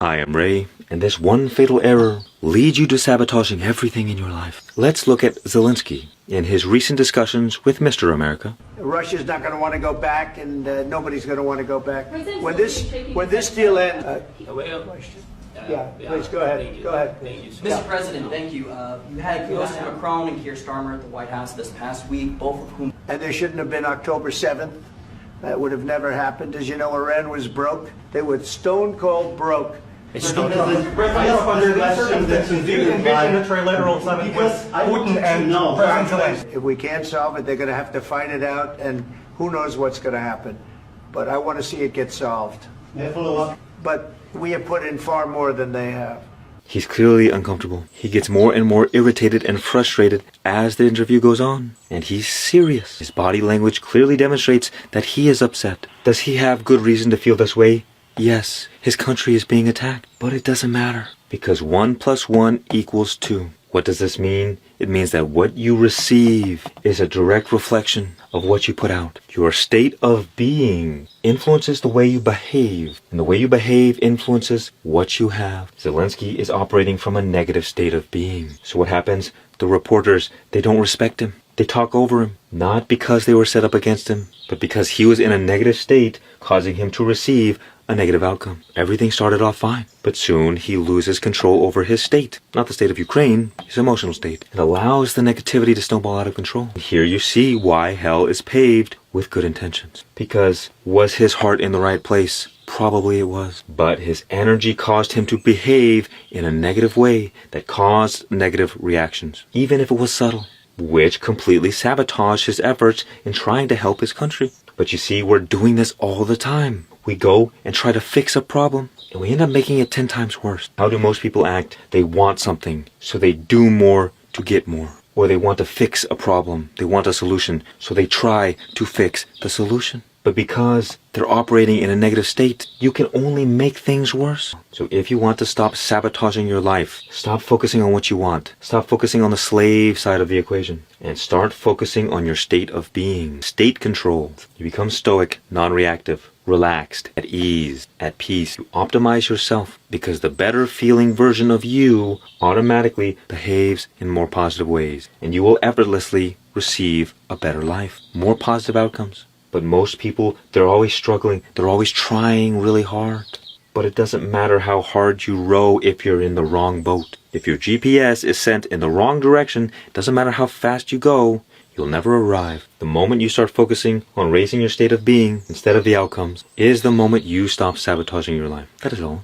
I am Ray, and this one fatal error leads you to sabotaging everything in your life. Let's look at Zelensky in his recent discussions with Mr. America. Russia's not going to want to go back, and nobody's going to want to go back. When this deal ends, please go ahead. Go ahead. Mr. President, thank you. You had Joseph Macron and Keir Starmer at the White House this past week, both of whom. And there shouldn't have been October 7th. That would have never happened. As you know, Iran was broke. They were stone cold broke. It's stone cold. Under these circumstances, do you envision a trilateral summit with Putin and President Zelensky? If we can't solve it, they're going to have to fight it out, and who knows what's going to happen. But I want to see it get solved. But we have put in far more than they have. He's clearly uncomfortable. He gets more and more irritated and frustrated as the interview goes on. And he's serious. His body language clearly demonstrates that he is upset. Does he have good reason to feel this way? Yes, his country is being attacked. But it doesn't matter. Because 1 + 1 = 2. What does this mean? It means that what you receive is a direct reflection of what you put out. Your state of being influences the way you behave, and the way you behave influences what you have. Zelensky is operating from a negative state of being. So what happens? The reporters, they don't respect him. They talk over him, not because they were set up against him, but because he was in a negative state, causing him to receive a negative outcome. Everything started off fine, but soon he loses control over his state. Not the state of Ukraine, his emotional state. It allows the negativity to snowball out of control. Here you see why hell is paved with good intentions. Because was his heart in the right place? Probably it was. But his energy caused him to behave in a negative way that caused negative reactions, even if it was subtle, which completely sabotaged his efforts in trying to help his country. But you see, we're doing this all the time. We go and try to fix a problem, and we end up making it 10 times worse. How do most people act? They want something, so they do more to get more. Or they want to fix a problem. They want a solution, so they try to fix the solution. But because they're operating in a negative state, you can only make things worse. So if you want to stop sabotaging your life, stop focusing on what you want. Stop focusing on the slave side of the equation. And start focusing on your state of being. State control. You become stoic, non-reactive, relaxed, at ease, at peace. You optimize yourself because the better feeling version of you automatically behaves in more positive ways. And you will effortlessly receive a better life. More positive outcomes. But most people, they're always struggling. They're always trying really hard. But it doesn't matter how hard you row if you're in the wrong boat. If your GPS is sent in the wrong direction, it doesn't matter how fast you go, you'll never arrive. The moment you start focusing on raising your state of being instead of the outcomes is the moment you stop sabotaging your life. That is all.